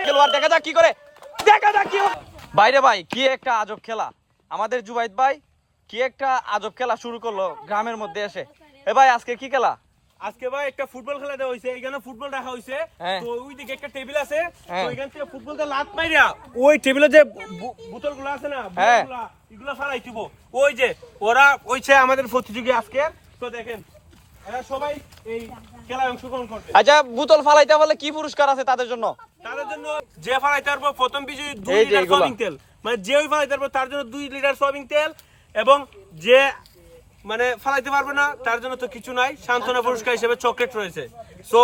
খেলোয়াড়, দেখা যাক কি করে, দেখা যাক কি। বাইরে ভাই কি একটা আজব খেলা, আমাদের জুবাইদ ভাই কি একটা আজব খেলা শুরু করলো গ্রামের মধ্যে এসে। এ ভাই আজকে কি খেলা? আজকে ভাই একটা ফুটবল খেলা দেওয়া হইছে, এখানে ফুটবল রাখা হইছে। তো ওই দিকে একটা টেবিল আছে, তো এখান থেকে ফুটবলটা লাত মাইরা ওই টেবিলে যে বোতলগুলো আছে না, বোতলগুলো এগুলো ফালাই দিব। ওই যে ওরা ওইছে আমাদের প্রতিযোগী আজকে। তো দেখেন এরা সবাই এই খেলায় অংশগ্রহণ করবে। আচ্ছা বোতল ফালাইতে বলে কি পুরস্কার আছে তাদের জন্য? তাদের জন্য যে ফালাইতে পারবো প্রথম বিজয়ী 2 লিটার সয়াবিন তেল, মানে যে ওই ফালাইতে পারবো তার জন্য 2 লিটার সয়াবিন তেল, এবং যে মানে ফালাইতে পারবে না তার জন্য তো কিছু নাই, সান্ত্বনা পুরস্কার হিসেবে চকলেট রয়েছে। সো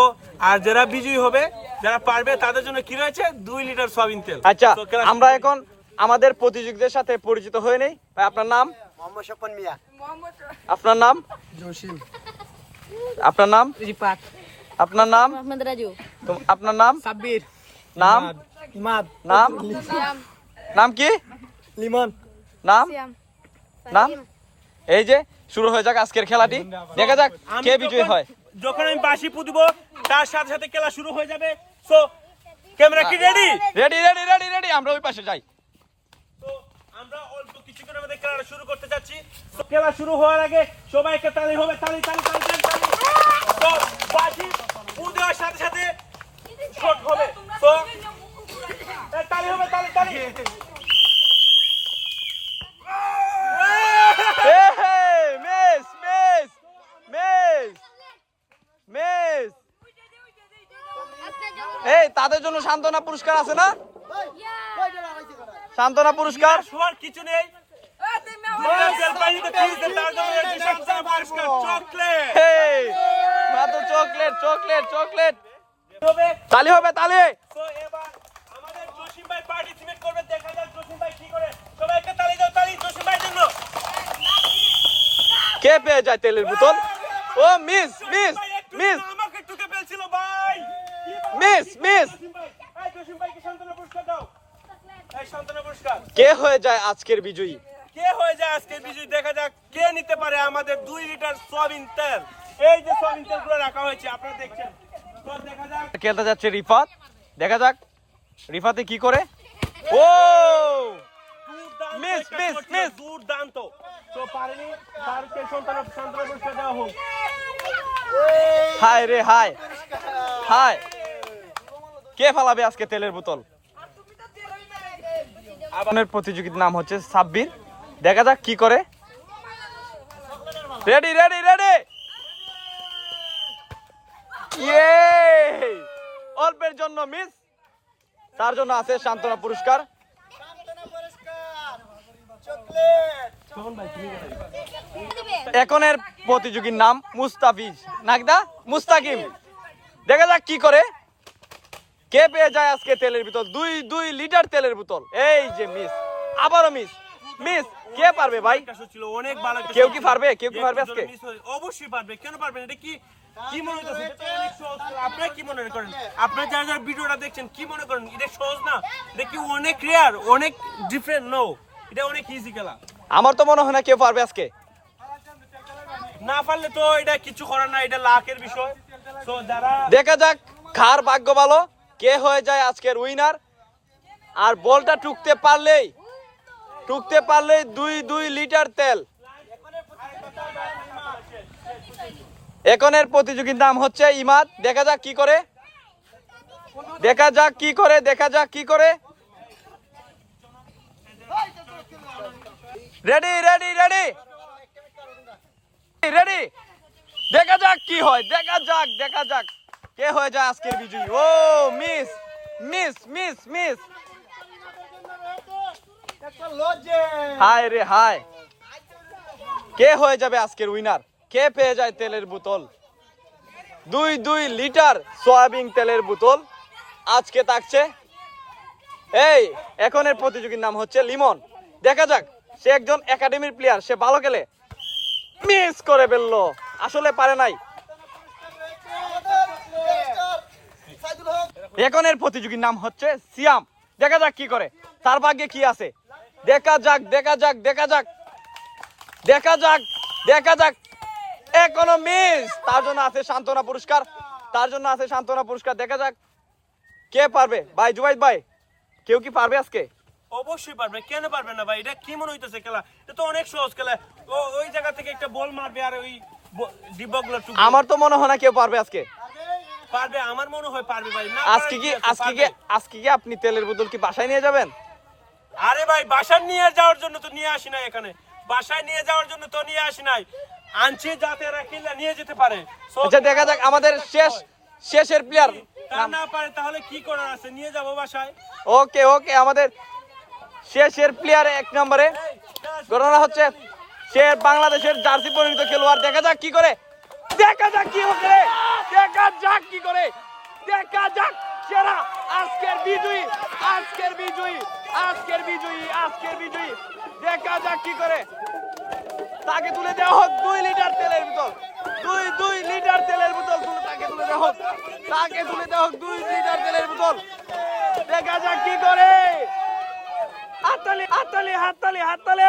আর যারা বিজয়ী হবে, যারা পারবে তাদের জন্য কি রয়েছে 2 লিটার সয়াবিন তেল। আচ্ছা আমরা এখন আমাদের প্রতিযোগীদের সাথে পরিচিত হয়ে নেই। ভাই আপনার নাম? মোহাম্মদ স্বপন মিয়া। আপনার নাম? জসিম। আপনার নাম? রিপাত। আপনার নাম? মোহাম্মদ রাজু। আপনার নাম? সাব্বির। নাম? ইমাদ। নাম? সিয়াম। নাম কি? লিমন। নাম? সিয়াম। নাম? এই যে শুরু হয়ে যাক আজকের খেলাটি, দেখা যাক কে বিজয়ী হয়। যখন আমি বাঁশি পুদিব তার সাথে সাথে খেলা শুরু হয়ে যাবে। সো ক্যামেরা কি ready? Ready ready ready ready, আমরা ওই পাশে যাই। তো আমরা অল্প কিছুক্ষণের মধ্যে খেলাটা শুরু করতে যাচ্ছি। তো খেলা শুরু হওয়ার আগে সবাইকে তালি হবে, তালি তালি তালি তালি তালি। তো বাঁশি পু দেওয়ার সাথে সাথে শট হবে। তো তালি হবে, তালি তালি। Miss miss miss miss. এই তাদের জন্য সান্ত্বনা পুরস্কার আছে না? সান্ত্বনা পুরস্কার সবার কিছু নেই। মাত্র চকলেট চকলেট চকলেট। তালি হবে তালি। এবার আমাদের জসিম ভাই পার্টিসিপেট করবে, দেখা যাক জসিম ভাই কি করে। সবাইকে তালি দাও, তালি জসিম ভাইয়ের জন্য। কে পেয়ে যায় তেলের বোতল? ও মিস মিস মিস আমাকে টুকে ফেলছিল ভাই। Miss miss. এই জসিম ভাইকে সান্ত্বনা পুরস্কার দাও। এই সান্ত্বনা পুরস্কার। কে হয়ে যায় আজকের বিজয়ী? কে হয়ে যায় আজকে বিজয়ী, দেখা যাক কে নিতে পারে আমাদের 2 লিটার সয়াবিন তেল। এই যে সয়াবিন তেলগুলো রাখা হয়েছে আপনারা দেখছেন। তো দেখা যাক খেলতে যাচ্ছে রিফাত, দেখা যাক রিফাতে কি করে। ও মিস মিস মিস। দুর্দান্ত। তো পারেনি, তারকে সান্ত্বনা পুরস্কার দেওয়া হোক। হায় রে হায় হায়। কে ফালাবে আজকে তেলের বোতল? আপনার প্রতিযোগীর নাম হচ্ছে সাব্বির, দেখা যাক কি করে। Ready ready ready. ইয়ে অল্পের জন্য মিস, তার জন্য আছে সান্ত্বনা পুরস্কার। এখনের প্রতিযোগীর নাম মুস্তাফিজ নাকদা মুস্তাকিম, দেখা যাক কি করে, কে পেয়ে যায় আজকে তেলের বোতল, 2 লিটার তেলের বোতল। এই যে মিস, আবারও মিস মিস। কে পারবে ভাই? অনেক ভালো। কেউ কি পারবে? কেউ কি পারবে আজকে? অবশ্যই পারবে, কেন পারবে না? এটা কি কি মনে হচ্ছে? এটা তো অনেক সহজ। আপনি কি মনে করেন? আপনারা যারা যারা ভিডিওটা দেখছেন কি মনে করেন? এটা সহজ না, এটা কি অনেক রেয়ার, অনেক ডিফারেন্ট? নো, এটা অনেক ইজি খেলা। আমার তো মনে হয় না কেউ পারবে আজকে। না পারলে তো এটা কিছু করার না, এটা লাখের বিষয়। তো যারা দেখা যাক কার ভাগ্য ভালো, কে হয়ে যায় আজকের উইনার। আর বলটা টুকতে পারলেই 2 লিটার তেল। এখনের প্রতিযোগীর নাম হচ্ছে ইমাদ, দেখা যাক কি করে, দেখা যাক কি করে, দেখা যাক কি করে। রেডি রেডি রেডি রেডি, দেখা যাক কি হয়, দেখা যাক দেখা যাক কে হয়ে যায় আজকের বিজয়ী। ও মিস মিস মিস মিস। হায় রে হায়, কে হয়ে যাবে আজকের উইনার? কে পেয়ে যায় তেলের বোতল? 2 লিটার সয়াবিন তেলের বোতল আজকে থাকছে। এই এখনের প্রতিযোগীর নাম হচ্ছে লিমন, দেখা যাক, সে একজন একাডেমির প্লেয়ার, সে ভালো খেলে, মিস করে ফেললো, আসলে পারে নাই। এখনের প্রতিযোগীর নাম হচ্ছে সিয়াম, দেখা যাক কি করে, তার ভাগ্যে কি আছে, দেখা যাক দেখা যাক দেখা যাক দেখা যাক দেখা যাক। এখনো মিস, তার জন্য আছে সান্ত্বনা পুরস্কার, তার জন্য আছে সান্ত্বনা পুরস্কার। দেখা যাক কে পারবে ভাই জুবাইদ ভাই কেউ কি পারবে আজকে অবশ্যই পারবে, কেন পারবে না ভাই? এটা কি মনে হইতেছে খেলা? এটা তো অনেক সহজ খেলা। ওই জায়গা থেকে একটা বল মারবে আর ওই ডিব্বাগুলো টুকরো আমার তো মনে হয় না কেউ পারবে আজকে পারবে। আমার মনে হয় পারবে ভাই। না আজকে কি আজকে কি আপনি তেলের বোতল কি বাসায় নিয়ে যাবেন আরে ভাই বাসায় নিয়ে যাওয়ার জন্য তো নিয়ে আসি নাই এখানে। বাসায় নিয়ে যাওয়ার জন্য তো নিয়ে আসি নাই, আনছি যাতে রাখিলা নিয়ে যেতে পারে। So, আচ্ছা দেখা যাক আমাদের শেষের প্লেয়ার তা না পারে তাহলে কি করার আছে? নিয়ে যাবো বাসায়। ওকে ওকে আমাদের শেষের প্লেয়ার 1 নম্বরে ঘটনা হচ্ছে সে বাংলাদেশের জার্সি পরিণত খেলোয়াড়। দেখা যাক কি করে, দেখা যাক কি করে, দেখা যাক কি করে, দেখা যাক সেরা আজকের বিজয়ী, আজকের বিজয়ী, আজকের বিজয়ী, আজকের বিজয়ী। দেখা যাক কি করে, তাকে তুলে দেওয়া হোক 2 লিটার তেলের বোতল, 2 লিটার তেলের বোতল তাকে তুলে দেওয়া হোক, তাকে তুলে দেওয়া হোক 2 লিটার তেলের বোতল। দেখা যাক কি করে, হাততালি হাততালি হাততালি হাততালি।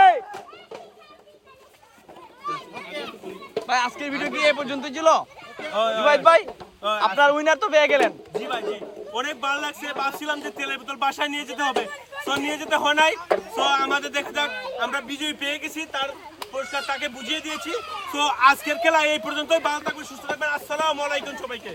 ভাই আজকের ভিডিও কি এই পর্যন্ত ছিল? জুবাইদ ভাই আপনার উইনার তো পেয়ে গেলেন। জি ভাই জি, অনেক ভালো লাগছে। ভাবছিলাম যে তেলের বোতল বাসায় নিয়ে যেতে হবে, তো নিয়ে যেতে হয় নাই। তো আমাদের দেখা যাক আমরা বিজয়ী পেয়ে গেছি, তার পুরস্কার তাকে বুঝিয়ে দিয়েছি। তো আজকের খেলা এই পর্যন্তই। ভালো থাকবেন, সুস্থ থাকবেন। আসসালামু আলাইকুম সবাইকে।